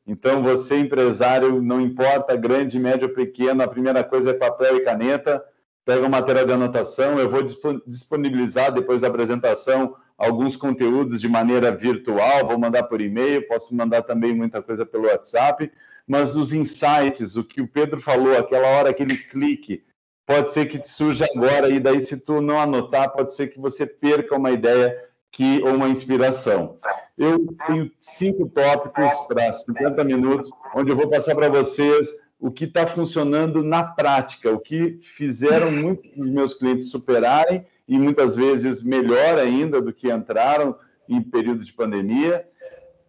Então, você, empresário, não importa, grande, médio ou pequeno, a primeira coisa é papel e caneta, pega o material de anotação, eu vou disponibilizar, depois da apresentação, alguns conteúdos de maneira virtual, vou mandar por e-mail, posso mandar também muita coisa pelo WhatsApp, mas os insights, o que o Pedro falou, aquela hora, aquele clique, pode ser que te surja agora, e daí, se tu não anotar, pode ser que você perca uma ideia ou uma inspiração. Eu tenho 5 tópicos para 50 minutos, onde eu vou passar para vocês o que está funcionando na prática, o que fizeram muitos dos meus clientes superarem, e muitas vezes melhor ainda do que entraram em período de pandemia.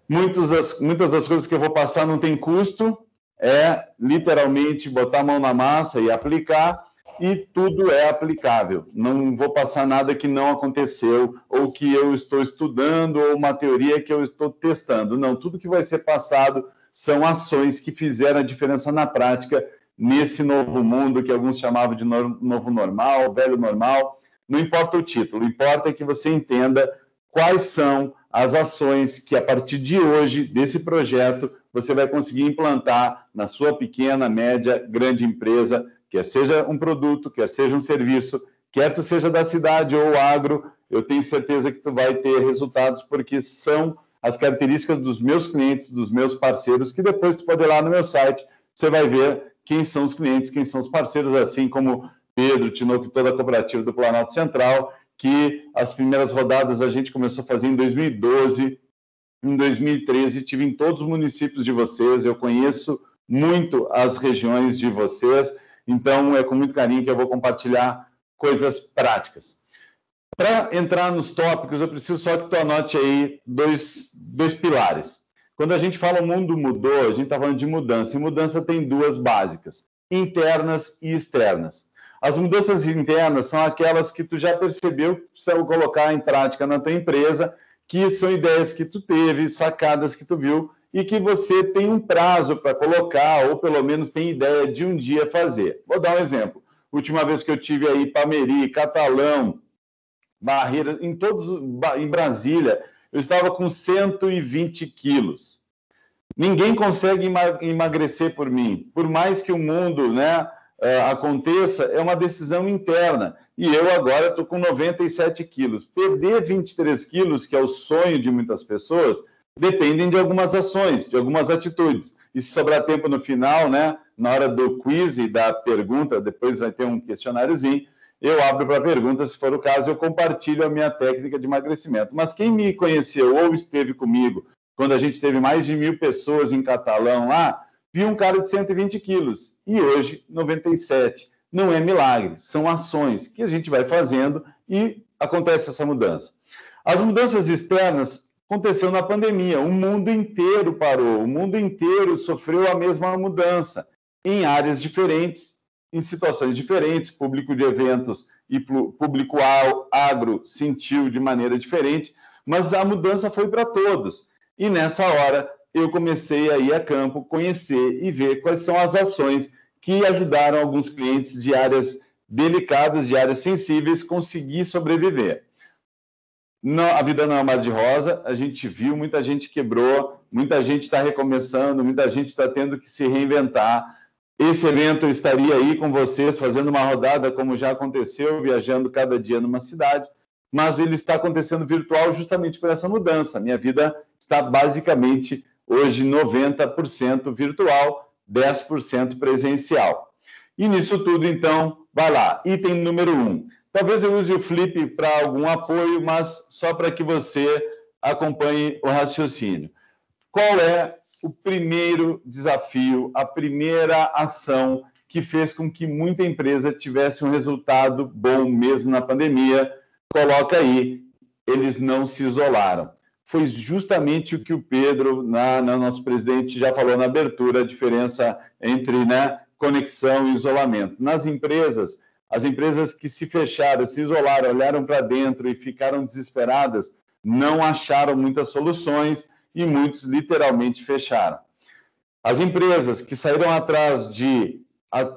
Muitas das coisas que eu vou passar não tem custo, é literalmente botar a mão na massa e aplicar, e tudo é aplicável. Não vou passar nada que não aconteceu, ou que eu estou estudando, ou uma teoria que eu estou testando. Não, tudo que vai ser passado são ações que fizeram a diferença na prática, nesse novo mundo que alguns chamavam de novo normal, velho normal. Não importa o título, importa que você entenda quais são as ações que, a partir de hoje, desse projeto, você vai conseguir implantar na sua pequena, média, grande empresa, quer seja um produto, quer seja um serviço, quer tu seja da cidade ou agro, eu tenho certeza que tu vai ter resultados, porque são as características dos meus clientes, dos meus parceiros, que depois tu pode ir lá no meu site, você vai ver quem são os clientes, quem são os parceiros, assim como Pedro, Tinoco e toda a cooperativa do Planalto Central, que as primeiras rodadas a gente começou a fazer em 2012, em 2013 tive em todos os municípios de vocês, eu conheço muito as regiões de vocês, então é com muito carinho que eu vou compartilhar coisas práticas. Para entrar nos tópicos, eu preciso só que tu anote aí dois pilares. Quando a gente fala o mundo mudou, a gente está falando de mudança, e mudança tem duas básicas, internas e externas. As mudanças internas são aquelas que tu já percebeu que precisa colocar em prática na tua empresa, que são ideias que tu teve, sacadas que tu viu, e que você tem um prazo para colocar, ou pelo menos tem ideia de um dia fazer. Vou dar um exemplo. Última vez que eu tive aí Pameri, Catalão, Barreira, em Brasília, eu estava com 120 quilos. Ninguém consegue emagrecer por mim. Por mais que o mundo, né, aconteça, é uma decisão interna. E eu agora estou com 97 quilos. Perder 23 quilos, que é o sonho de muitas pessoas, dependem de algumas ações, de algumas atitudes. E se sobrar tempo no final, né, na hora do quiz e da pergunta, depois vai ter um questionáriozinho, eu abro para perguntas, se for o caso, eu compartilho a minha técnica de emagrecimento. Mas quem me conheceu ou esteve comigo, quando a gente teve mais de 1.000 pessoas em Catalão lá, viu um cara de 120 quilos, e hoje 97. Não é milagre, são ações que a gente vai fazendo e acontece essa mudança. As mudanças externas aconteceram na pandemia, o mundo inteiro parou, o mundo inteiro sofreu a mesma mudança, em áreas diferentes, em situações diferentes, público de eventos e público agro sentiu de maneira diferente, mas a mudança foi para todos. E nessa hora eu comecei a ir a campo, conhecer e ver quais são as ações que ajudaram alguns clientes de áreas delicadas, de áreas sensíveis, conseguir sobreviver. Não, a vida não é um mar de rosa, a gente viu, muita gente quebrou, muita gente está recomeçando, muita gente está tendo que se reinventar. Esse evento eu estaria aí com vocês, fazendo uma rodada, como já aconteceu, viajando cada dia numa cidade, mas ele está acontecendo virtual justamente por essa mudança. Minha vida está basicamente, hoje, 90% virtual, 10% presencial. E nisso tudo, então, vai lá. Item número 1. Talvez eu use o Flip para algum apoio, mas só para que você acompanhe o raciocínio. Qual é o primeiro desafio, a primeira ação que fez com que muita empresa tivesse um resultado bom mesmo na pandemia? Coloca aí, eles não se isolaram. Foi justamente o que o Pedro, nosso presidente, já falou na abertura, a diferença entre, né, conexão e isolamento. Nas empresas, as empresas que se fecharam, se isolaram, olharam para dentro e ficaram desesperadas, não acharam muitas soluções, e muitos literalmente fecharam. As empresas que saíram atrás de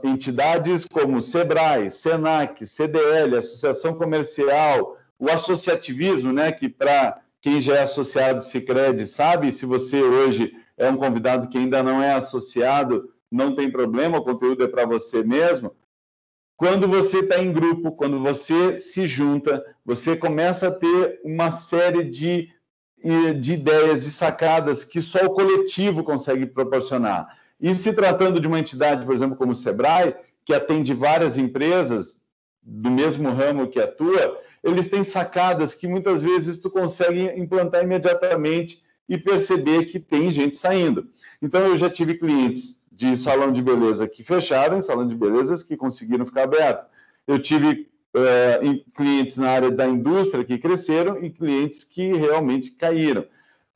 entidades como Sebrae, Senac, CDL, Associação Comercial, o associativismo, né, que para quem já é associado Sicredi sabe, se você hoje é um convidado que ainda não é associado, não tem problema, o conteúdo é para você mesmo. Quando você está em grupo, quando você se junta, você começa a ter uma série de ideias, de sacadas que só o coletivo consegue proporcionar. E se tratando de uma entidade, por exemplo, como o Sebrae, que atende várias empresas do mesmo ramo que a tua, eles têm sacadas que muitas vezes tu consegue implantar imediatamente e perceber que tem gente saindo. Então, eu já tive clientes de salão de beleza que fecharam, salão de belezas que conseguiram ficar aberto. Eu tive clientes na área da indústria que cresceram e clientes que realmente caíram.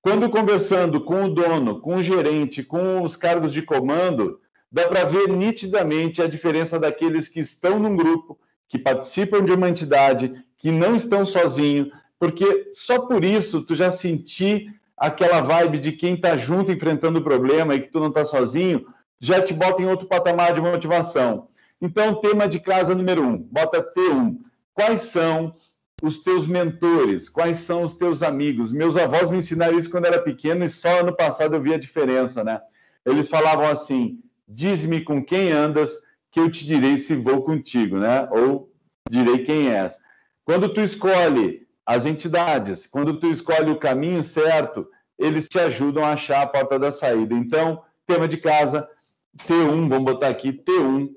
Quando conversando com o dono, com o gerente, com os cargos de comando, dá para ver nitidamente a diferença daqueles que estão num grupo, que participam de uma entidade, que não estão sozinhos, porque só por isso tu já senti aquela vibe de quem está junto enfrentando o problema e que tu não está sozinho, já te bota em outro patamar de motivação. Então, tema de casa número 1, bota T1. Quais são os teus mentores? Quais são os teus amigos? Meus avós me ensinaram isso quando eu era pequeno e só ano passado eu vi a diferença, né? Eles falavam assim, diz-me com quem andas, que eu te direi se vou contigo, né? Ou direi quem és. Quando tu escolhe as entidades, quando tu escolhe o caminho certo, eles te ajudam a achar a porta da saída. Então, tema de casa, T1, vamos botar aqui, T1.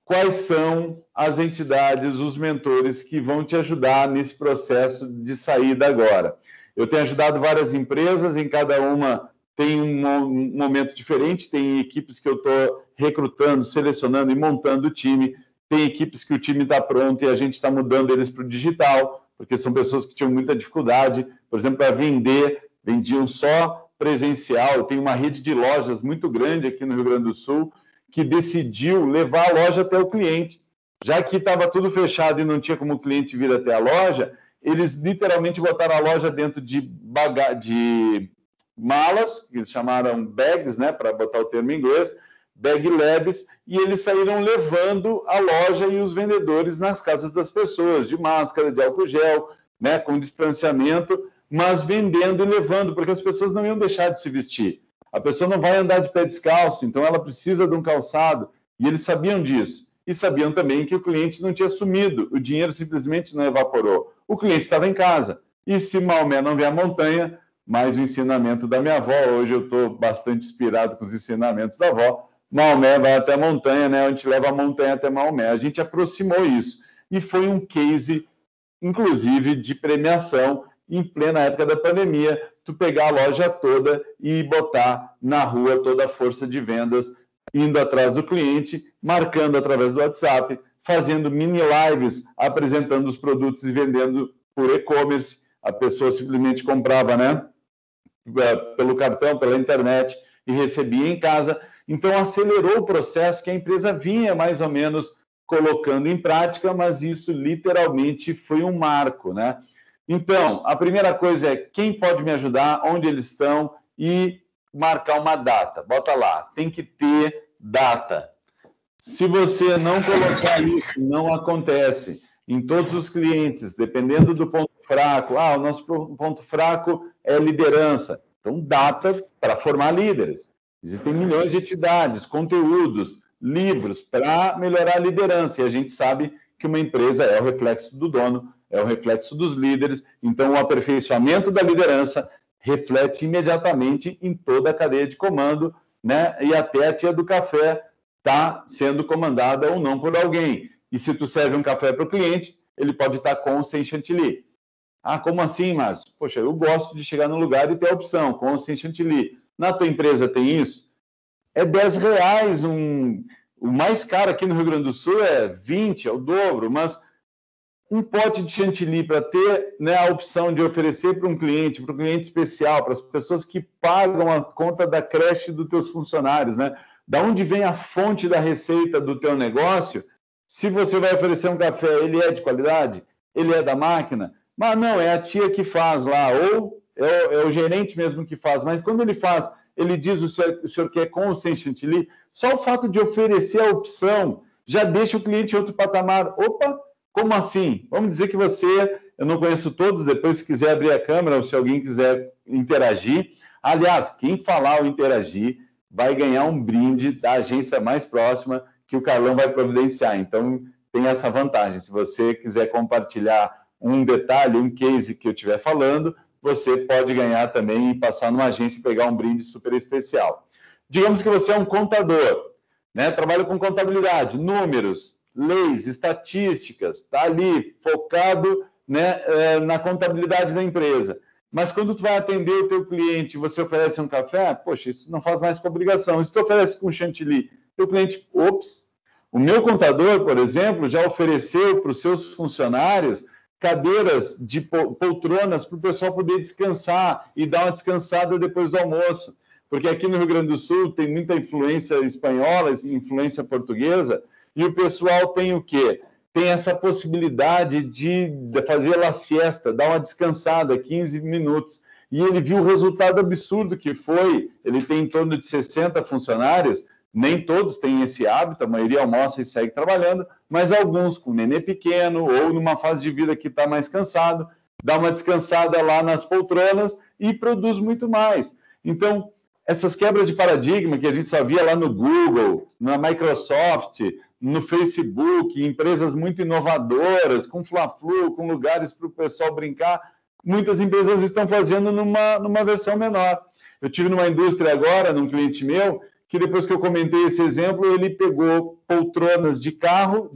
Quais são as entidades, os mentores que vão te ajudar nesse processo de saída agora? Eu tenho ajudado várias empresas, em cada uma tem um momento diferente, tem equipes que eu estou recrutando, selecionando e montando o time, tem equipes que o time está pronto e a gente está mudando eles para o digital, porque são pessoas que tinham muita dificuldade, por exemplo, para vender, vendiam só presencial. Eu tenho uma rede de lojas muito grande aqui no Rio Grande do Sul, que decidiu levar a loja até o cliente. Já que estava tudo fechado e não tinha como o cliente vir até a loja, eles literalmente botaram a loja dentro de malas, que eles chamaram bags, né, para botar o termo em inglês, bag labs, e eles saíram levando a loja e os vendedores nas casas das pessoas, de máscara, de álcool gel, né, com distanciamento, mas vendendo e levando, porque as pessoas não iam deixar de se vestir. A pessoa não vai andar de pé descalço, então ela precisa de um calçado. E eles sabiam disso. E sabiam também que o cliente não tinha sumido, o dinheiro simplesmente não evaporou. O cliente estava em casa. E se Maomé não vê a montanha, mais o ensinamento da minha avó, hoje eu estou bastante inspirado com os ensinamentos da avó, Maomé vai até a montanha, né? A gente leva a montanha até Maomé. A gente aproximou isso. E foi um case, inclusive, de premiação em plena época da pandemia, tu pegar a loja toda e botar na rua toda a força de vendas, indo atrás do cliente, marcando através do WhatsApp, fazendo mini lives, apresentando os produtos e vendendo por e-commerce. A pessoa simplesmente comprava, né, pelo cartão, pela internet e recebia em casa. Então, acelerou o processo que a empresa vinha mais ou menos colocando em prática, mas isso literalmente foi um marco, né? Então, a primeira coisa é quem pode me ajudar, onde eles estão e marcar uma data. Bota lá, tem que ter data. Se você não colocar isso, não acontece. Em todos os clientes, dependendo do ponto fraco, o nosso ponto fraco é liderança. Então, data para formar líderes. Existem milhões de entidades, conteúdos, livros para melhorar a liderança. E a gente sabe que uma empresa é o reflexo do dono, é o reflexo dos líderes. Então, o aperfeiçoamento da liderança reflete imediatamente em toda a cadeia de comando, né? E até a tia do café está sendo comandada ou não por alguém. E se tu serve um café para o cliente, ele pode estar com ou sem chantilly. Como assim, Márcio? Poxa, eu gosto de chegar no lugar e ter a opção, com ou sem chantilly. Na tua empresa tem isso? É R$10. O mais caro aqui no Rio Grande do Sul é 20, é o dobro, mas um pote de chantilly para ter, né, a opção de oferecer para um cliente especial, para as pessoas que pagam a conta da creche dos teus funcionários, né? Da onde vem a fonte da receita do teu negócio? Se você vai oferecer um café, ele é de qualidade? Ele é da máquina? Mas não, é a tia que faz lá, ou é o gerente mesmo que faz. Mas quando ele faz, ele diz o senhor quer com ou sem chantilly? Só o fato de oferecer a opção já deixa o cliente em outro patamar. Opa! Como assim? Vamos dizer que você, eu não conheço todos, depois se quiser abrir a câmera ou se alguém quiser interagir, Aliás, quem falar ou interagir vai ganhar um brinde da agência mais próxima que o Carlão vai providenciar. Então, tem essa vantagem. Se você quiser compartilhar um detalhe, um case que eu estiver falando, você pode ganhar também e passar numa agência e pegar um brinde super especial. Digamos que você é um contador, né? Trabalha com contabilidade, números, leis, estatísticas, está ali focado, né, na contabilidade da empresa. Mas quando tu vai atender o teu cliente e você oferece um café, poxa, isso não faz mais com obrigação. Se tu oferece com chantilly, teu cliente, ops. O meu contador, por exemplo, já ofereceu para os seus funcionários cadeiras de poltronas para o pessoal poder descansar e dar uma descansada depois do almoço. Porque aqui no Rio Grande do Sul tem muita influência espanhola, influência portuguesa, e o pessoal tem o quê? Tem essa possibilidade de fazer a siesta, dar uma descansada, 15 minutos. E ele viu o resultado absurdo que foi. Ele tem em torno de 60 funcionários, nem todos têm esse hábito, a maioria almoça e segue trabalhando, mas alguns com nenê pequeno ou numa fase de vida que está mais cansado, dá uma descansada lá nas poltronas e produz muito mais. Então, essas quebras de paradigma que a gente só via lá no Google, na Microsoft, no Facebook, empresas muito inovadoras, com Fla-Flu, com lugares para o pessoal brincar, muitas empresas estão fazendo numa versão menor. Eu tive numa indústria agora, num cliente meu, que depois que eu comentei esse exemplo, ele pegou poltronas de carros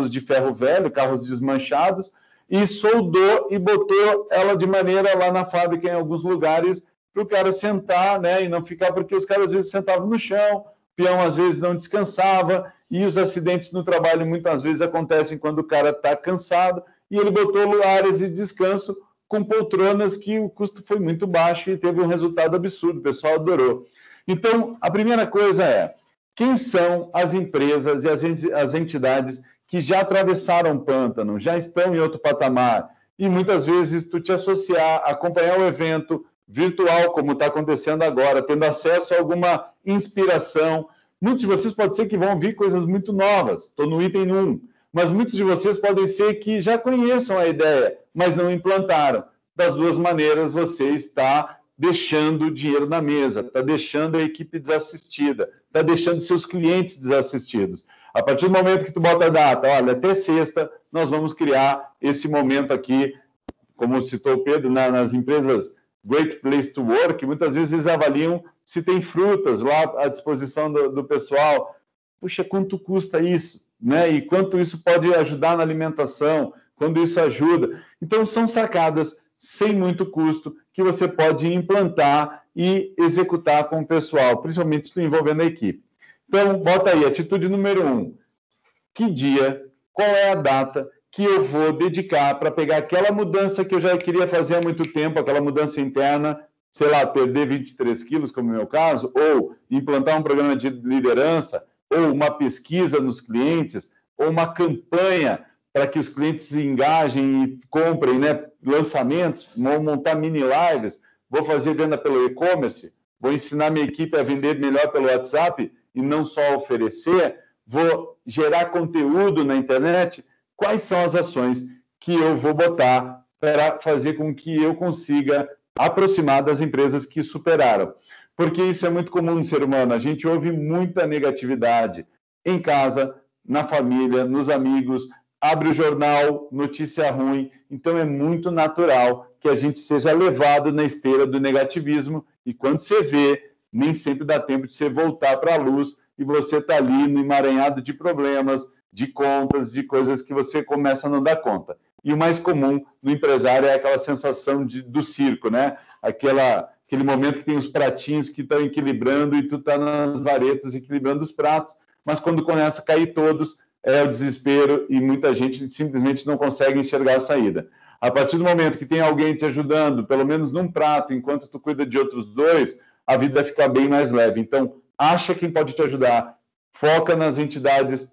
de ferro velho, carros desmanchados, e soldou e botou ela de maneira lá na fábrica, em alguns lugares, para o cara sentar, né, e não ficar, porque os caras às vezes sentavam no chão, o peão às vezes não descansava, e os acidentes no trabalho muitas vezes acontecem quando o cara está cansado, e ele botou áreas de descanso com poltronas que o custo foi muito baixo e teve um resultado absurdo, o pessoal adorou. Então, a primeira coisa é, quem são as empresas e as entidades que já atravessaram o pântano, já estão em outro patamar, e muitas vezes tu te associar, acompanhar o evento virtual, como está acontecendo agora, tendo acesso a alguma inspiração. Muitos de vocês pode ser que vão vir coisas muito novas, estou no item 1, mas muitos de vocês podem ser que já conheçam a ideia, mas não implantaram. Das duas maneiras, você está deixando dinheiro na mesa, está deixando a equipe desassistida, está deixando seus clientes desassistidos. A partir do momento que tu bota a data, olha, até sexta, nós vamos criar esse momento aqui, como citou o Pedro, nas empresas Great Place to Work, muitas vezes eles avaliam se tem frutas lá à disposição do pessoal. Puxa, quanto custa isso? Né? E quanto isso pode ajudar na alimentação, quando isso ajuda. Então, são sacadas sem muito custo, que você pode implantar e executar com o pessoal, principalmente envolvendo a equipe. Então, bota aí, atitude número 1. Que dia, qual é a data que eu vou dedicar para pegar aquela mudança que eu já queria fazer há muito tempo, aquela mudança interna, sei lá, perder 23 quilos, como é o meu caso, ou implantar um programa de liderança, ou uma pesquisa nos clientes, ou uma campanha para que os clientes se engajem e comprem, né, lançamentos, vou montar mini lives, vou fazer venda pelo e-commerce, vou ensinar minha equipe a vender melhor pelo WhatsApp e não só oferecer, vou gerar conteúdo na internet. Quais são as ações que eu vou botar para fazer com que eu consiga aproximar das empresas que superaram? Porque isso é muito comum no ser humano, a gente ouve muita negatividade em casa, na família, nos amigos, abre o jornal, notícia ruim. Então, é muito natural que a gente seja levado na esteira do negativismo e quando você vê, nem sempre dá tempo de você voltar para a luz e você está ali no emaranhado de problemas, de contas, de coisas que você começa a não dar conta. E o mais comum no empresário é aquela sensação do circo, né? Aquele momento que tem os pratinhos que estão equilibrando e tu está nas varetas equilibrando os pratos, mas quando começa a cair todos, é o desespero e muita gente simplesmente não consegue enxergar a saída. A partir do momento que tem alguém te ajudando, pelo menos num prato, enquanto tu cuida de outros dois, a vida fica bem mais leve. Então, acha quem pode te ajudar, foca nas entidades,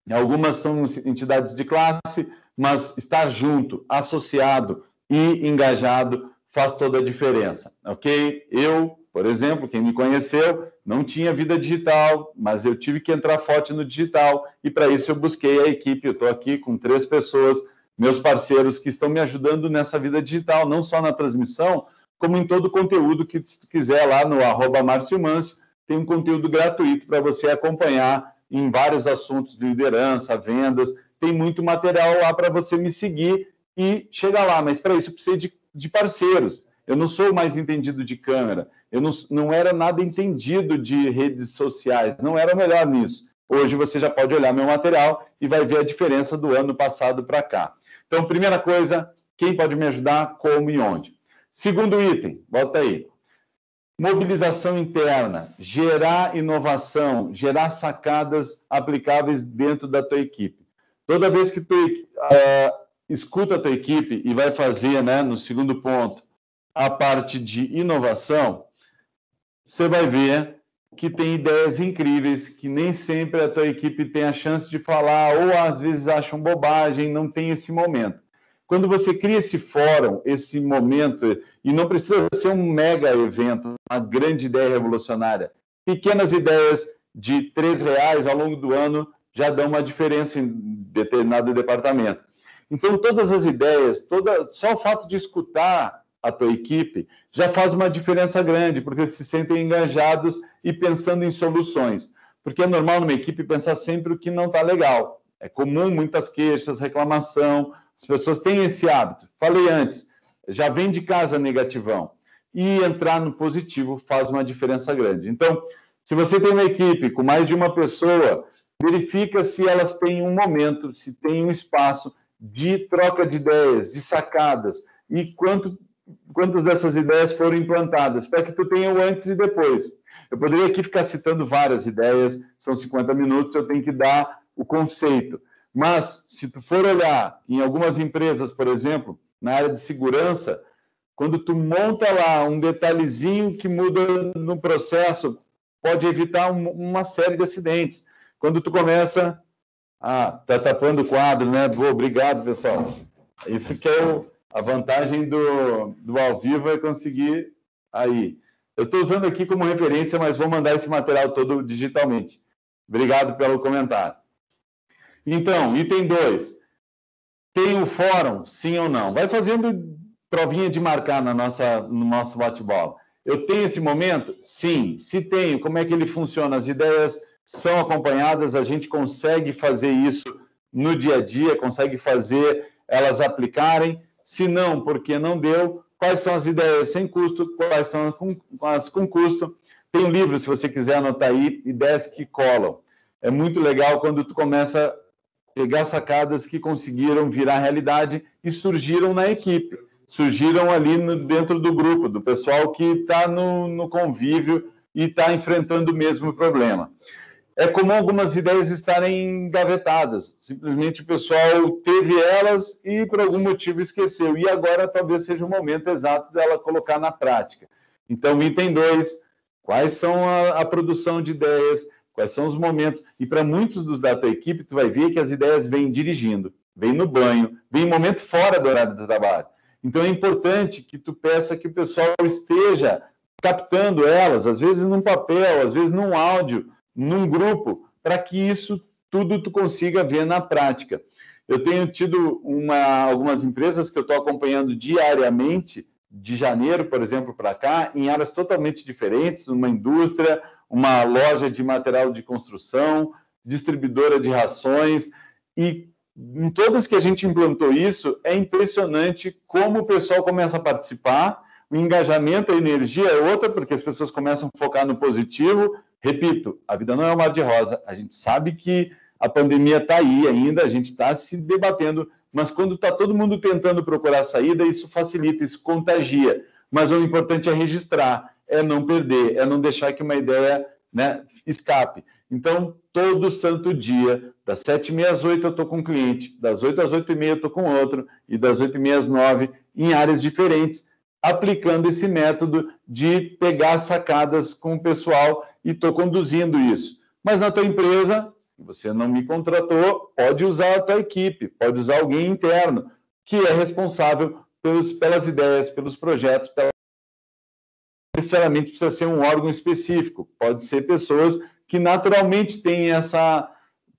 algumas são entidades de classe, mas estar junto, associado e engajado faz toda a diferença, ok? Eu, por exemplo, quem me conheceu, não tinha vida digital, mas eu tive que entrar forte no digital e para isso eu busquei a equipe. Eu estou aqui com 3 pessoas, meus parceiros que estão me ajudando nessa vida digital, não só na transmissão, como em todo conteúdo que, se tu quiser, lá no @MárcioMâncio, tem um conteúdo gratuito para você acompanhar em vários assuntos de liderança, vendas, tem muito material lá para você me seguir e chegar lá, mas para isso eu preciso de parceiros. Eu não sou mais entendido de câmera, eu não era nada entendido de redes sociais, não era melhor nisso. Hoje você já pode olhar meu material e vai ver a diferença do ano passado para cá. Então, primeira coisa, quem pode me ajudar, como e onde. Segundo item, volta aí. Mobilização interna, gerar inovação, gerar sacadas aplicáveis dentro da tua equipe. Toda vez que tu escuta a tua equipe e vai fazer, né, no segundo ponto, a parte de inovação, você vai ver que tem ideias incríveis, que nem sempre a tua equipe tem a chance de falar, ou às vezes acham bobagem, não tem esse momento. Quando você cria esse fórum, esse momento, e não precisa ser um mega evento, uma grande ideia revolucionária, pequenas ideias de R$3 ao longo do ano já dão uma diferença em determinado departamento. Então, todas as ideias, só o fato de escutar a tua equipe já faz uma diferença grande, porque se sentem engajados e pensando em soluções. Porque é normal numa equipe pensar sempre o que não está legal. É comum muitas queixas, reclamação, as pessoas têm esse hábito. Falei antes, já vem de casa negativão. E entrar no positivo faz uma diferença grande. Então, se você tem uma equipe com mais de uma pessoa, verifica se elas têm um momento, se tem um espaço de troca de ideias, de sacadas, e quantas dessas ideias foram implantadas, para que tu tenha o antes e depois. Eu poderia aqui ficar citando várias ideias, são 50 minutos, eu tenho que dar o conceito. Mas, se tu for olhar em algumas empresas, por exemplo, na área de segurança, quando tu monta lá um detalhezinho que muda no processo, pode evitar uma série de acidentes. Quando tu começa... tá tapando o quadro, né? Boa, obrigado, pessoal. Isso que é a vantagem do ao vivo, é conseguir aí. Eu estou usando aqui como referência, mas vou mandar esse material todo digitalmente. Obrigado pelo comentário. Então, item 2. Tem o fórum, sim ou não? Vai fazendo provinha de marcar no nosso bate-bola. Eu tenho esse momento? Sim. Se tenho, como é que ele funciona? As ideias são acompanhadas, a gente consegue fazer isso no dia a dia, consegue fazer elas aplicarem. Se não, porque não deu, quais são as ideias sem custo, quais são as com custo. Tem um livro, se você quiser anotar aí, Ideias que Colam. É muito legal quando tu começa a pegar sacadas que conseguiram virar realidade e surgiram na equipe, surgiram ali dentro do grupo, do pessoal que está no convívio e está enfrentando o mesmo problema. É comum algumas ideias estarem engavetadas, simplesmente o pessoal teve elas e por algum motivo esqueceu, e agora talvez seja o momento exato dela colocar na prática. Então, item 2, quais são a produção de ideias, quais são os momentos, e para muitos da tua equipe, tu vai ver que as ideias vêm dirigindo, vêm no banho, vêm em momento fora do horário de trabalho. Então, é importante que tu peça que o pessoal esteja captando elas, às vezes num papel, às vezes num áudio, num grupo, para que isso tudo tu consiga ver na prática. Eu tenho tido algumas empresas que eu estou acompanhando diariamente, de janeiro, por exemplo, para cá, em áreas totalmente diferentes, uma indústria, uma loja de material de construção, distribuidora de rações, e em todas que a gente implantou isso, é impressionante como o pessoal começa a participar, o engajamento, a energia é outra, porque as pessoas começam a focar no positivo. Repito, a vida não é um mar de rosa, a gente sabe que a pandemia está aí ainda, a gente está se debatendo, mas quando está todo mundo tentando procurar saída, isso facilita, isso contagia. Mas o importante é registrar, é não perder, é não deixar que uma ideia, né, escape. Então, todo santo dia, das 7h30 às 8h eu estou com um cliente, das 8h às 8h30 eu estou com outro, e das 8h30 às 9h, em áreas diferentes, aplicando esse método de pegar sacadas com o pessoal, e estou conduzindo isso. Mas na tua empresa, você não me contratou, pode usar a tua equipe, pode usar alguém interno, que é responsável pelas ideias, pelos projetos, necessariamente precisa ser um órgão específico, pode ser pessoas que naturalmente têm essa...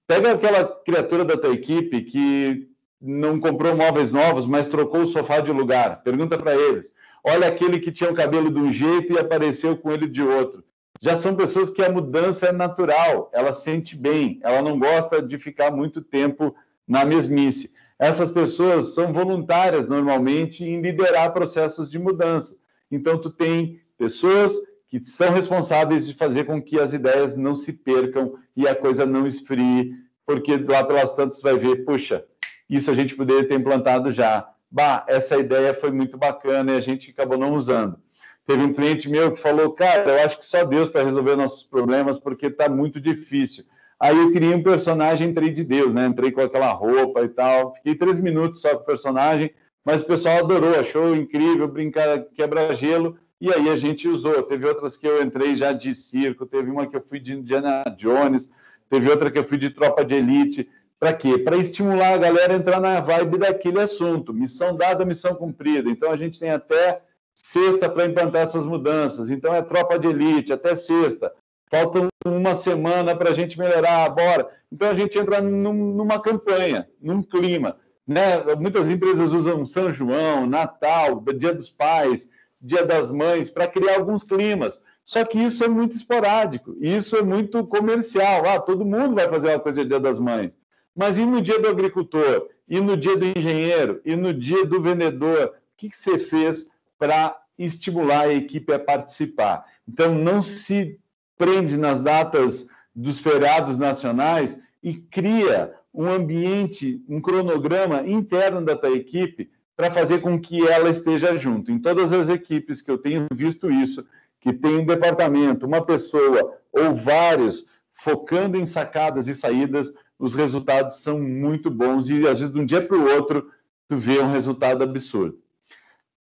Pega aquela criatura da tua equipe que não comprou móveis novos, mas trocou o sofá de lugar, pergunta para eles. olha aquele que tinha o cabelo de um jeito e apareceu com ele de outro. Já são pessoas que a mudança é natural, ela sente bem, ela não gosta de ficar muito tempo na mesmice. Essas pessoas são voluntárias, normalmente, em liderar processos de mudança. Então, tu tem pessoas que são responsáveis de fazer com que as ideias não se percam e a coisa não esfrie, porque lá pelas tantas vai ver, puxa, isso a gente poderia ter implantado já. Bah, essa ideia foi muito bacana e a gente acabou não usando. Teve um cliente meu que falou, cara, eu acho que só Deus para resolver nossos problemas, porque está muito difícil. Aí eu criei um personagem, entrei de Deus, né? Entrei com aquela roupa e tal. Fiquei 3 minutos só com o personagem, mas o pessoal adorou, achou incrível, brincar, quebra-gelo, e aí a gente usou. Teve outras que eu entrei já de circo, teve uma que eu fui de Indiana Jones, teve outra que eu fui de Tropa de Elite. Para quê? Para estimular a galera a entrar na vibe daquele assunto. Missão dada, missão cumprida. Então a gente tem até sexta para implantar essas mudanças. Então é Tropa de Elite, até sexta. Falta uma semana para a gente melhorar, bora. Então a gente entra numa campanha, num clima. Né? Muitas empresas usam São João, Natal, Dia dos Pais, Dia das Mães, para criar alguns climas. Só que isso é muito esporádico, isso é muito comercial. Ah, todo mundo vai fazer uma coisa de Dia das Mães. Mas e no dia do agricultor? E no dia do engenheiro? E no dia do vendedor? O que você fez para estimular a equipe a participar? Então, não se prende nas datas dos feriados nacionais e cria um ambiente, um cronograma interno da tua equipe para fazer com que ela esteja junto. Em todas as equipes que eu tenho visto isso, que tem um departamento, uma pessoa ou vários focando em sacadas e saídas, os resultados são muito bons e, às vezes, de um dia para o outro, tu vê um resultado absurdo.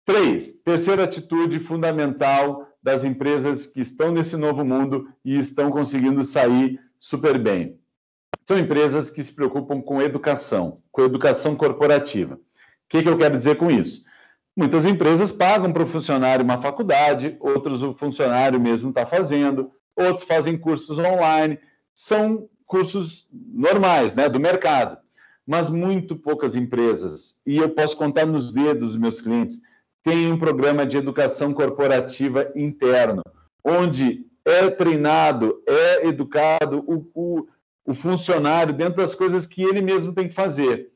3, terceira atitude fundamental das empresas que estão nesse novo mundo e estão conseguindo sair super bem. São empresas que se preocupam com educação corporativa. O que eu quero dizer com isso? Muitas empresas pagam para o funcionário uma faculdade, outros o funcionário mesmo está fazendo, outros fazem cursos online, são cursos normais, né, do mercado. Mas muito poucas empresas, e eu posso contar nos dedos dos meus clientes, têm um programa de educação corporativa interno, onde é treinado, é educado o funcionário dentro das coisas que ele mesmo tem que fazer.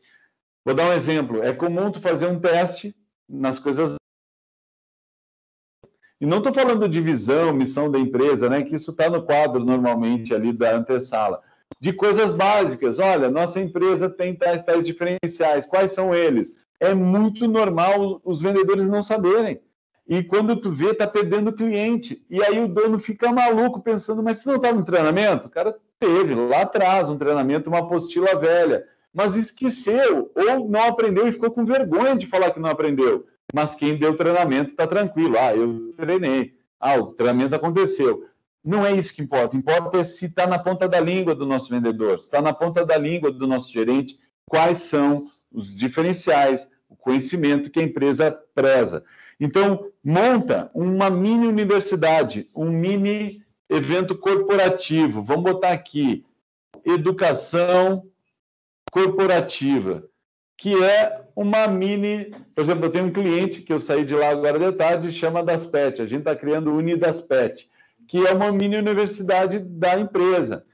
Vou dar um exemplo. É comum tu fazer um teste nas coisas... E não estou falando de visão, missão da empresa, né? Que isso está no quadro, normalmente, ali da antessala. De coisas básicas. Olha, nossa empresa tem tais diferenciais. Quais são eles? É muito normal os vendedores não saberem. E quando tu vê, tá perdendo cliente. E aí o dono fica maluco pensando, mas tu não estava em treinamento? O cara teve lá atrás um treinamento, uma apostila velha, mas esqueceu ou não aprendeu e ficou com vergonha de falar que não aprendeu. Mas quem deu treinamento está tranquilo. Ah, eu treinei. Ah, o treinamento aconteceu. Não é isso que importa. Importa é se está na ponta da língua do nosso vendedor, se está na ponta da língua do nosso gerente, quais são os diferenciais, o conhecimento que a empresa preza. Então, monta uma mini universidade, um mini evento corporativo. Vamos botar aqui, educação corporativa, que é uma mini... Por exemplo, eu tenho um cliente que eu saí de lá agora de tarde, chama Daspet. A gente está criando o Unidaspet, que é uma mini universidade da empresa.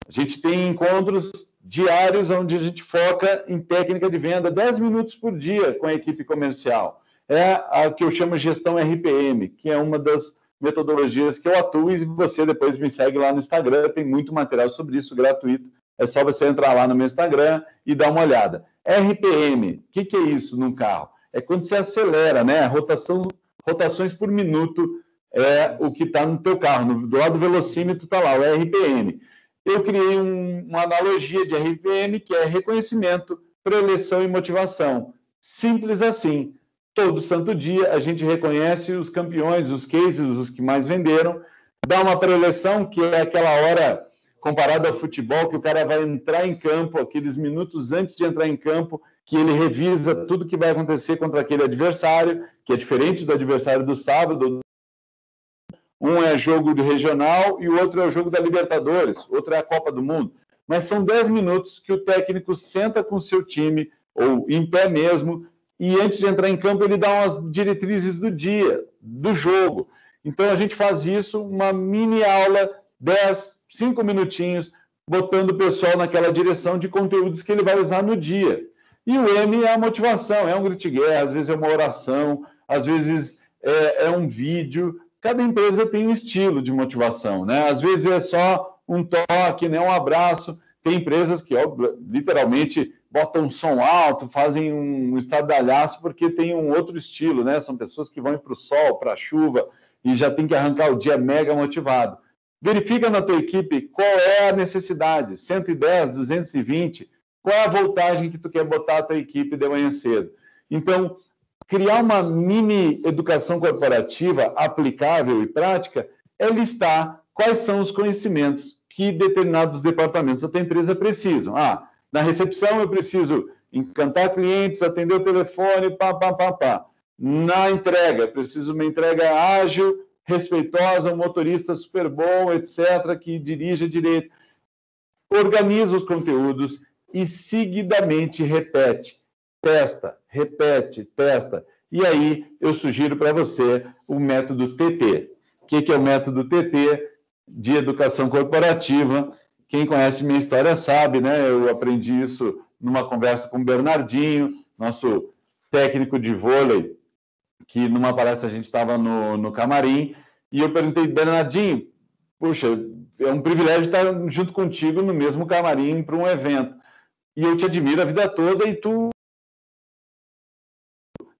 A gente tem encontros diários onde a gente foca em técnica de venda, 10 minutos por dia com a equipe comercial. É a que eu chamo de gestão RPM, que é uma das metodologias que eu atuo, e você depois me segue lá no Instagram, tem muito material sobre isso, gratuito. É só você entrar lá no meu Instagram e dar uma olhada. RPM, o que é isso num carro? É quando você acelera, né? Rotações por minuto é o que está no teu carro. Do lado do velocímetro está lá, o RPM. Eu criei uma analogia de RPM, que é reconhecimento, preleção e motivação. Simples assim. Todo santo dia a gente reconhece os campeões, os cases, os que mais venderam, dá uma preleção, que é aquela hora comparado ao futebol, que o cara vai entrar em campo, aqueles minutos antes de entrar em campo, que ele revisa tudo que vai acontecer contra aquele adversário, que é diferente do adversário do sábado. Um é jogo do regional e o outro é o jogo da Libertadores, outro é a Copa do Mundo. Mas são 10 minutos que o técnico senta com o seu time, ou em pé mesmo, e antes de entrar em campo ele dá umas diretrizes do dia, do jogo. Então a gente faz isso, uma mini aula, 10, 5 minutinhos, botando o pessoal naquela direção de conteúdos que ele vai usar no dia. E o M é a motivação, é um grito de guerra, às vezes é uma oração, às vezes é um vídeo. Cada empresa tem um estilo de motivação, né? Às vezes é só um toque, né? Um abraço. Tem empresas que, literalmente, botam um som alto, fazem um estardalhaço porque tem um outro estilo, né? São pessoas que vão para o sol, para a chuva, e já tem que arrancar o dia mega motivado. Verifica na tua equipe qual é a necessidade, 110, 220, qual é a voltagem que tu quer botar a tua equipe de manhã cedo. Então, criar uma mini educação corporativa aplicável e prática é listar quais são os conhecimentos que determinados departamentos da tua empresa precisam. Na recepção eu preciso encantar clientes, atender o telefone, pá. Na entrega, eu preciso de uma entrega ágil, respeitosa, um motorista super bom, etc., que dirija direito. Organiza os conteúdos e seguidamente repete. Testa, repete, testa. E aí eu sugiro para você o método TT. O que é o método TT de educação corporativa? Quem conhece minha história sabe, né? Eu aprendi isso numa conversa com o Bernardinho, nosso técnico de vôlei, que numa palestra a gente estava no camarim, e eu perguntei, Bernardinho, puxa, é um privilégio estar junto contigo no mesmo camarim para um evento. E eu te admiro a vida toda, e tu,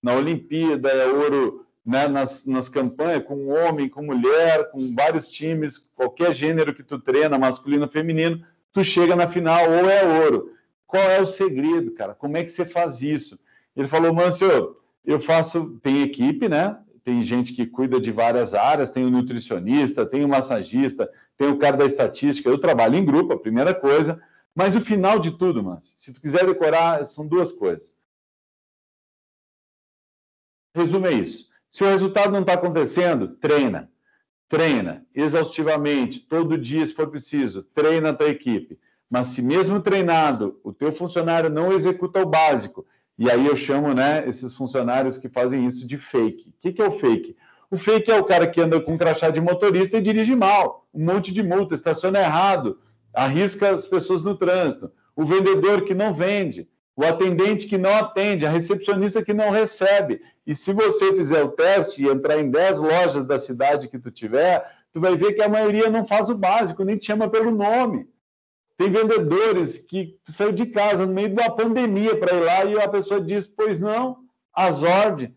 na Olimpíada, é ouro, né, nas campanhas, com homem, com mulher, com vários times, qualquer gênero que tu treina, masculino, feminino, tu chega na final, ou é ouro. Qual é o segredo, cara? Como é que você faz isso? Ele falou, Mâncio, eu faço, tem equipe, né? Tem gente que cuida de várias áreas, tem o nutricionista, tem o massagista, tem o cara da estatística, eu trabalho em grupo, a primeira coisa, mas o final de tudo, Mâncio, se tu quiser decorar, são duas coisas. Resumo é isso. Se o resultado não está acontecendo, treina. Treina exaustivamente, todo dia, se for preciso. Treina a tua equipe. Mas se mesmo treinado, o teu funcionário não executa o básico, e aí eu chamo, né, esses funcionários que fazem isso de fake. O que é o fake? O fake é o cara que anda com crachá de motorista e dirige mal, um monte de multa, estaciona errado, arrisca as pessoas no trânsito. O vendedor que não vende, o atendente que não atende, a recepcionista que não recebe. E se você fizer o teste e entrar em 10 lojas da cidade que tu tiver, tu vai ver que a maioria não faz o básico, nem te chama pelo nome. Tem vendedores que tu saiu de casa no meio de uma pandemia para ir lá e a pessoa diz, pois não, as ordens.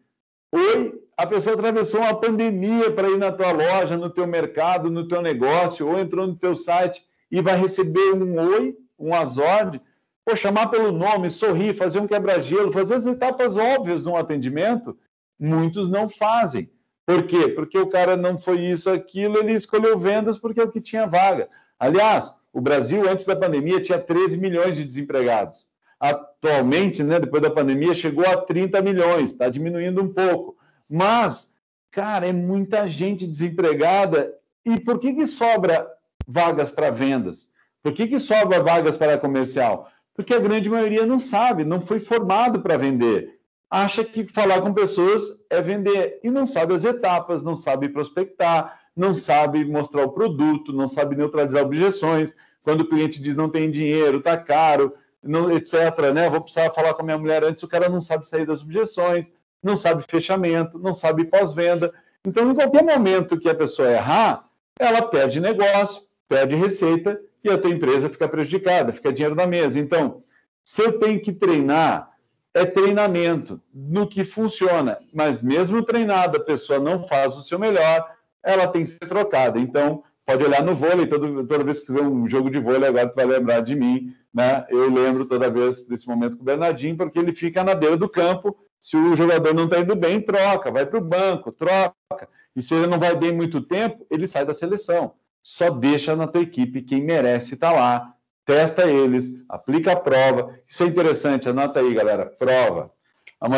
Oi, a pessoa atravessou uma pandemia para ir na tua loja, no teu mercado, no teu negócio, ou entrou no teu site e vai receber um oi, um azorde. Pô, chamar pelo nome, sorrir, fazer um quebra-gelo, fazer as etapas óbvias num atendimento, muitos não fazem. Por quê? Porque o cara não foi isso, aquilo, ele escolheu vendas porque é o que tinha vaga. Aliás, o Brasil, antes da pandemia, tinha 13 milhões de desempregados. Atualmente, né, depois da pandemia, chegou a 30 milhões, está diminuindo um pouco. Mas, cara, é muita gente desempregada. E por que sobra vagas para vendas? Por que sobra vagas para comercial? Porque a grande maioria não sabe, não foi formado para vender. Acha que falar com pessoas é vender e não sabe as etapas, não sabe prospectar, não sabe mostrar o produto, não sabe neutralizar objeções. Quando o cliente diz não tem dinheiro, está caro, não, etc., né? Vou precisar falar com a minha mulher antes, o cara não sabe sair das objeções, não sabe fechamento, não sabe pós-venda. Então, em qualquer momento que a pessoa errar, ela perde negócio, perde receita e a tua empresa fica prejudicada, fica dinheiro na mesa. Então, se eu tenho que treinar, é treinamento no que funciona, mas mesmo treinada, a pessoa não faz o seu melhor, ela tem que ser trocada. Então, pode olhar no vôlei, toda vez que tiver um jogo de vôlei, agora tu vai lembrar de mim, né? Eu lembro toda vez desse momento com o Bernardinho, porque ele fica na beira do campo, se o jogador não está indo bem, troca, vai para o banco, troca. E se ele não vai bem muito tempo, ele sai da seleção. Só deixa na tua equipe quem merece estar lá, testa eles, aplica a prova. Isso é interessante, anota aí, galera, prova. A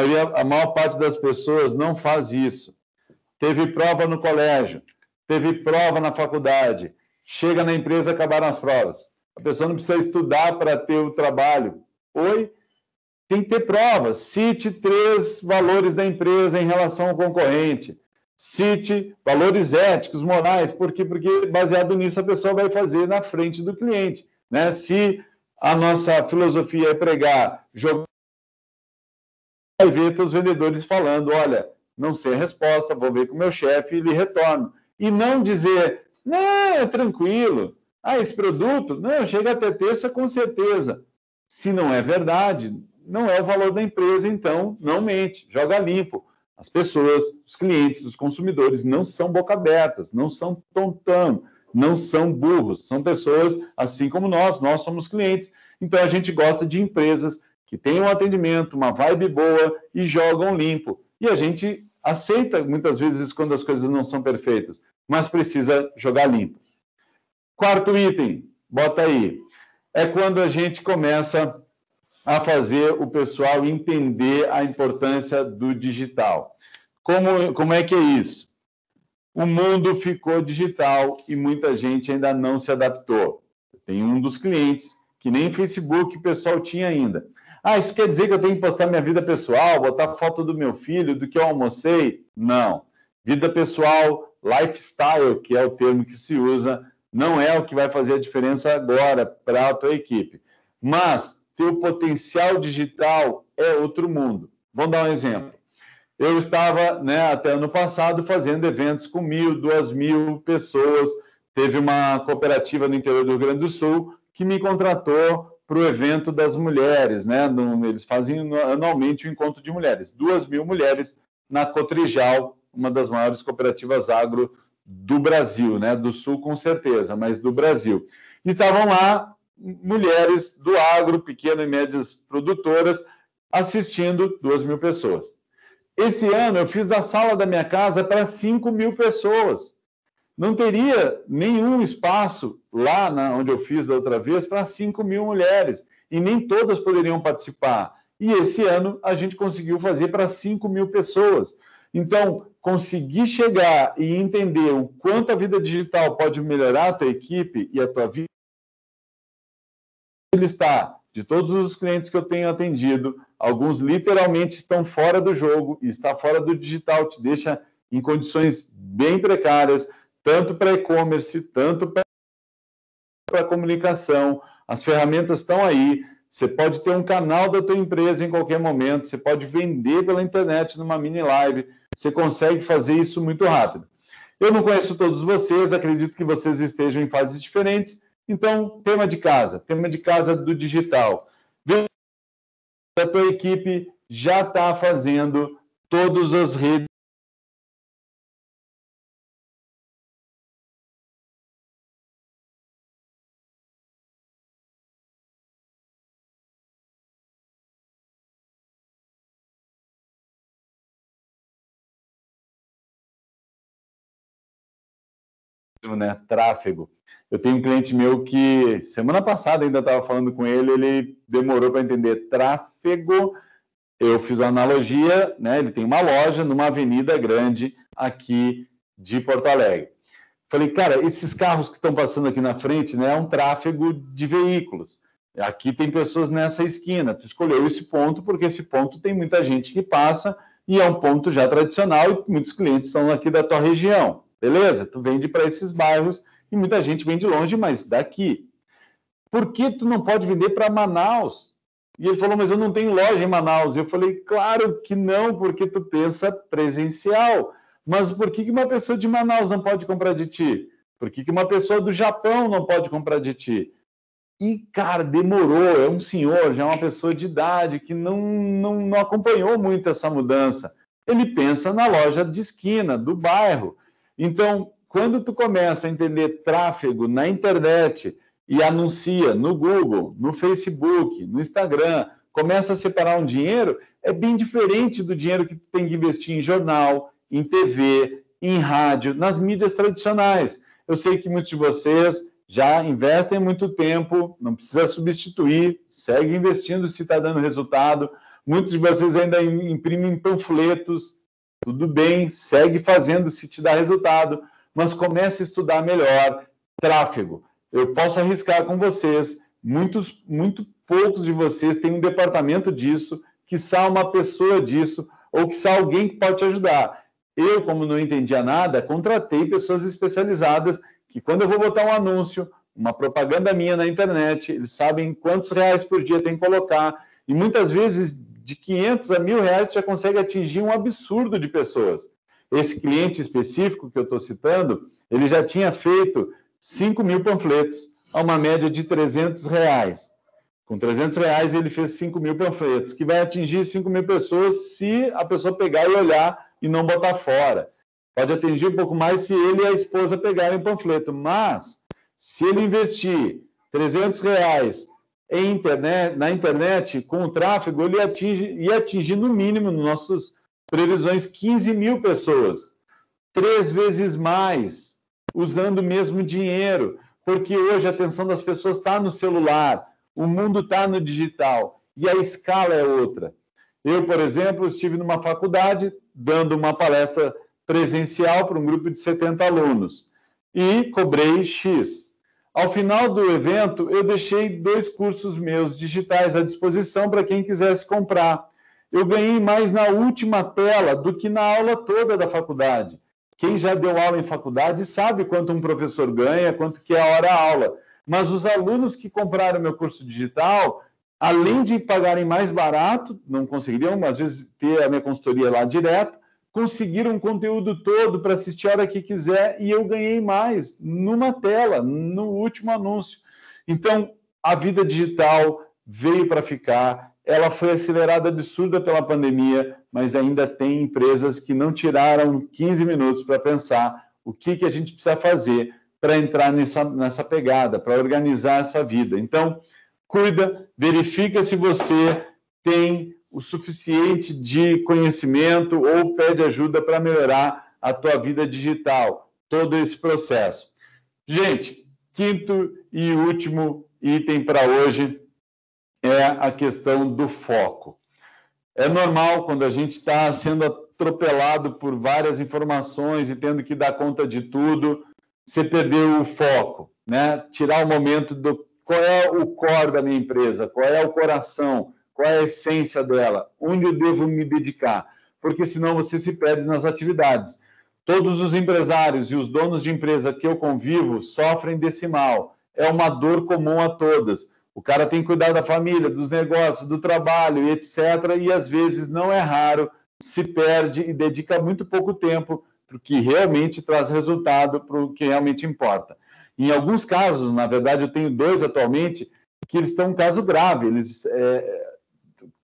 maior parte das pessoas não faz isso. Teve prova no colégio, teve prova na faculdade, chega na empresa, acabaram as provas. A pessoa não precisa estudar para ter o trabalho. Oi? tem que ter provas. Cite 3 valores da empresa em relação ao concorrente. Cite valores éticos, morais. Por quê? Porque baseado nisso a pessoa vai fazer na frente do cliente, né? Se a nossa filosofia é pregar, jogar, vai ver os vendedores falando, olha, não sei a resposta, vou ver com o meu chefe e lhe retorno. E não dizer, não, é tranquilo. Ah, esse produto? Não, chega até terça com certeza. Se não é verdade, não é o valor da empresa, então não mente, joga limpo. As pessoas, os clientes, os consumidores não são boca abertas, não são tontão, não são burros, são pessoas assim como nós somos clientes. Então a gente gosta de empresas que tenham um atendimento, uma vibe boa e jogam limpo. E a gente aceita muitas vezes quando as coisas não são perfeitas, mas precisa jogar limpo. 4º item, bota aí, é quando a gente começa a fazer o pessoal entender a importância do digital. Como é que é isso? O mundo ficou digital e muita gente ainda não se adaptou. Tem um dos clientes que nem Facebook o pessoal tinha ainda. Ah, isso quer dizer que eu tenho que postar minha vida pessoal, botar foto do meu filho, do que eu almocei? Não. Vida pessoal, lifestyle, que é o termo que se usa, não é o que vai fazer a diferença agora para a tua equipe. Mas teu potencial digital é outro mundo. Vamos dar um exemplo. Eu estava, até ano passado, fazendo eventos com 1.000, 2.000 pessoas. Teve uma cooperativa no interior do Rio Grande do Sul que me contratou para o evento das mulheres, eles fazem anualmente o encontro de mulheres. 2.000 mulheres na Cotrijal, uma das maiores cooperativas agro do Brasil, do Sul com certeza, mas do Brasil. E estavam lá mulheres do agro, pequenas e médias produtoras, assistindo 2.000 pessoas. Esse ano eu fiz da sala da minha casa para 5.000 pessoas. Não teria nenhum espaço lá onde eu fiz da outra vez para 5.000 mulheres. E nem todas poderiam participar. E esse ano a gente conseguiu fazer para 5.000 pessoas. Então, conseguir chegar e entender o quanto a vida digital pode melhorar a tua equipe e a tua vida. Listar de todos os clientes que eu tenho atendido, alguns literalmente estão fora do jogo, e está fora do digital, te deixa em condições bem precárias, tanto para e-commerce, tanto para comunicação. As ferramentas estão aí, você pode ter um canal da tua empresa em qualquer momento, você pode vender pela internet numa mini live, você consegue fazer isso muito rápido. Eu não conheço todos vocês, acredito que vocês estejam em fases diferentes, então, tema de casa do digital. A tua equipe já está fazendo todas as redes. Tráfego. Eu tenho um cliente meu que, semana passada, ainda estava falando com ele, ele demorou para entender tráfego. Eu fiz uma analogia, ele tem uma loja numa avenida grande aqui de Porto Alegre. Falei, cara, esses carros que estão passando aqui na frente, é um tráfego de veículos. Aqui tem pessoas nessa esquina. Tu escolheu esse ponto porque esse ponto tem muita gente que passa e é um ponto já tradicional e muitos clientes são aqui da tua região. Beleza? Tu vende para esses bairros e muita gente vem de longe, mas daqui. Por que tu não pode vender para Manaus? E ele falou, mas eu não tenho loja em Manaus. Eu falei, claro que não, porque tu pensa presencial. Mas por que uma pessoa de Manaus não pode comprar de ti? Por que uma pessoa do Japão não pode comprar de ti? E, cara, demorou. É um senhor, já é uma pessoa de idade, que não acompanhou muito essa mudança. Ele pensa na loja de esquina, do bairro. Então, quando tu começa a entender tráfego na internet e anuncia no Google, no Facebook, no Instagram, começa a separar um dinheiro, é bem diferente do dinheiro que tu tem que investir em jornal, em TV, em rádio, nas mídias tradicionais. Eu sei que muitos de vocês já investem há muito tempo, não precisa substituir, segue investindo se está dando resultado. Muitos de vocês ainda imprimem panfletos, tudo bem, segue fazendo se te dá resultado, mas comece a estudar melhor tráfego. Eu posso arriscar com vocês, muito poucos de vocês têm um departamento disso, quiçá uma pessoa disso, ou quiçá alguém que pode te ajudar. Eu, como não entendia nada, contratei pessoas especializadas que, quando eu vou botar um anúncio, uma propaganda minha na internet, eles sabem quantos reais por dia tem que colocar, e muitas vezes de 500 a 1.000 reais você já consegue atingir um absurdo de pessoas. Esse cliente específico que eu estou citando, ele já tinha feito 5.000 panfletos, a uma média de 300 reais. Com 300 reais ele fez 5.000 panfletos, que vai atingir 5.000 pessoas se a pessoa pegar e olhar e não botar fora. Pode atingir um pouco mais se ele e a esposa pegarem o panfleto, mas se ele investir 300 reais na internet, com o tráfego, ele ia atingir no mínimo, nas nossas previsões, 15.000 pessoas. 3 vezes mais, usando o mesmo dinheiro, porque hoje a atenção das pessoas está no celular, o mundo está no digital, e a escala é outra. Eu, por exemplo, estive numa faculdade dando uma palestra presencial para um grupo de 70 alunos e cobrei X. Ao final do evento, eu deixei 2 cursos meus digitais à disposição para quem quisesse comprar. Eu ganhei mais na última tela do que na aula toda da faculdade. Quem já deu aula em faculdade sabe quanto um professor ganha, quanto que é a hora-aula. Mas os alunos que compraram meu curso digital, além de pagarem mais barato, não conseguiriam, às vezes, ter a minha consultoria lá direto, conseguiram o conteúdo todo para assistir a hora que quiser e eu ganhei mais numa tela, no último anúncio. Então, a vida digital veio para ficar, ela foi acelerada absurda pela pandemia, mas ainda tem empresas que não tiraram 15 minutos para pensar o que a gente precisa fazer para entrar nessa pegada, para organizar essa vida. Então, cuida, verifica se você tem o suficiente de conhecimento ou pede ajuda para melhorar a tua vida digital, todo esse processo. Gente, quinto e último item para hoje é a questão do foco. É normal, quando a gente está sendo atropelado por várias informações e tendo que dar conta de tudo, você perder o foco, né? Tirar o momento do qual é o core da minha empresa, qual é o coração, qual é a essência dela, onde eu devo me dedicar, porque senão você se perde nas atividades. Todos os empresários e os donos de empresa que eu convivo sofrem desse mal. É uma dor comum a todas. O cara tem que cuidar da família, dos negócios, do trabalho, e etc. E às vezes, não é raro, se perde e dedica muito pouco tempo para o que realmente traz resultado, para o que realmente importa. Em alguns casos, na verdade, eu tenho 2 atualmente, que eles estão em um caso grave.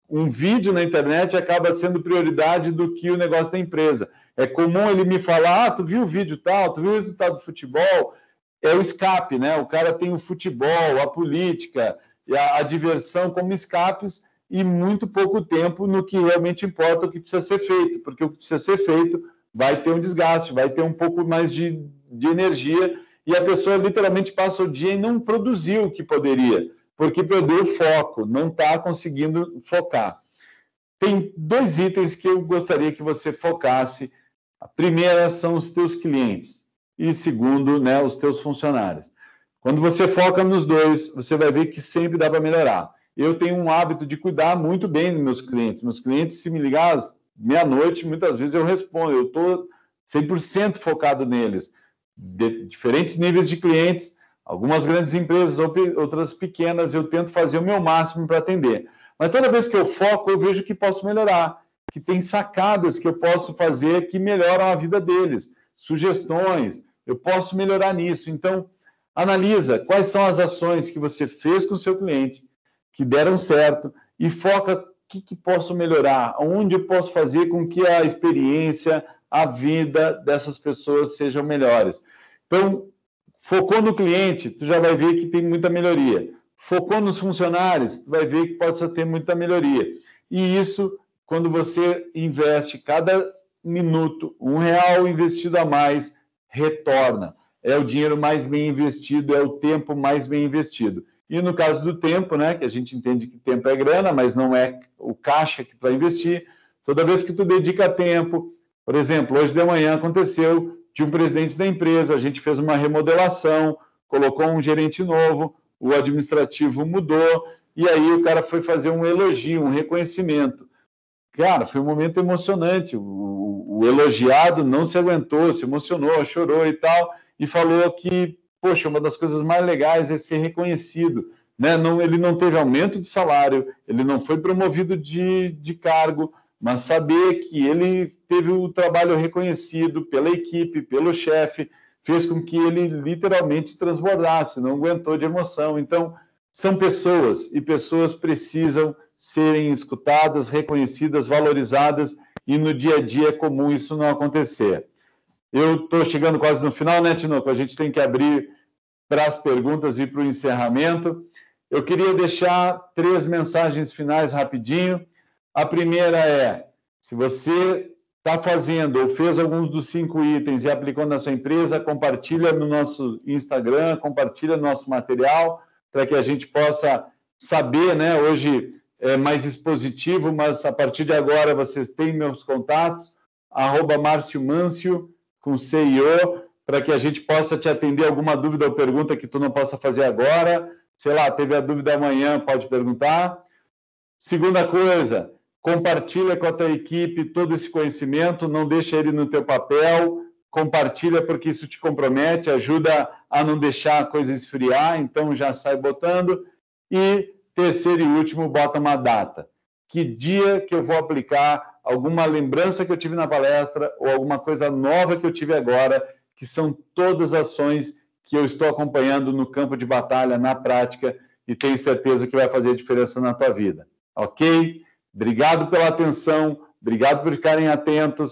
Um vídeo na internet acaba sendo prioridade do que o negócio da empresa. É comum ele me falar, tu viu o vídeo tal, tu viu o resultado do futebol? É o escape, né? O cara tem o futebol, a política, a diversão como escapes e muito pouco tempo no que realmente importa, o que precisa ser feito, porque o que precisa ser feito vai ter um desgaste, vai ter um pouco mais de energia e a pessoa literalmente passa o dia e não produziu o que poderia, porque perdeu o foco, não está conseguindo focar. Tem 2 itens que eu gostaria que você focasse. A primeira são os teus clientes e segundo, né, os teus funcionários. Quando você foca nos 2, você vai ver que sempre dá para melhorar. Eu tenho um hábito de cuidar muito bem dos meus clientes. Meus clientes, se me ligar meia-noite, muitas vezes eu respondo. Eu estou 100% focado neles. Diferentes níveis de clientes, algumas grandes empresas, outras pequenas, eu tento fazer o meu máximo para atender. Mas toda vez que eu foco, eu vejo que posso melhorar, que tem sacadas que eu posso fazer que melhoram a vida deles, sugestões, eu posso melhorar nisso. Então, analisa quais são as ações que você fez com o seu cliente, que deram certo, e foca o que posso melhorar, onde eu posso fazer com que a experiência, a vida dessas pessoas sejam melhores. Então, focou no cliente, tu já vai ver que tem muita melhoria. Focou nos funcionários, tu vai ver que pode ter muita melhoria. E isso, quando você investe cada minuto, R$1 investido a mais, retorna. É o dinheiro mais bem investido, é o tempo mais bem investido. E no caso do tempo, né, que a gente entende que tempo é grana, mas não é o caixa que tu vai investir, toda vez que tu dedica tempo, por exemplo, hoje de manhã aconteceu de um presidente da empresa, a gente fez uma remodelação, colocou um gerente novo, o administrativo mudou, e aí o cara foi fazer um elogio, um reconhecimento. Cara, foi um momento emocionante. O elogiado não se aguentou, se emocionou, chorou e tal, e falou que, poxa, uma das coisas mais legais é ser reconhecido, né? Não, ele não teve aumento de salário, ele não foi promovido de cargo, mas saber que ele teve o trabalho reconhecido pela equipe, pelo chefe, fez com que ele literalmente transbordasse, não aguentou de emoção. Então, são pessoas, e pessoas precisam serem escutadas, reconhecidas, valorizadas, e no dia a dia é comum isso não acontecer. Eu estou chegando quase no final, né, Tinoco? A gente tem que abrir para as perguntas e para o encerramento. Eu queria deixar 3 mensagens finais rapidinho. A primeira é, se você está fazendo ou fez alguns dos 5 itens e aplicou na sua empresa, compartilha no nosso Instagram, compartilha no nosso material, para que a gente possa saber, né? Hoje é mais expositivo, mas a partir de agora vocês têm meus contatos, @MárcioMâncio, com CIO, para que a gente possa te atender alguma dúvida ou pergunta que tu não possa fazer agora. Sei lá, teve a dúvida amanhã, pode perguntar. Segunda coisa, compartilha com a tua equipe todo esse conhecimento, não deixa ele no teu papel, compartilha porque isso te compromete, ajuda a não deixar a coisa esfriar, então já sai botando. E terceiro e último, bota uma data. Que dia que eu vou aplicar alguma lembrança que eu tive na palestra ou alguma coisa nova que eu tive agora, que são todas ações que eu estou acompanhando no campo de batalha, na prática, e tenho certeza que vai fazer a diferença na tua vida. Ok? Obrigado pela atenção, obrigado por ficarem atentos.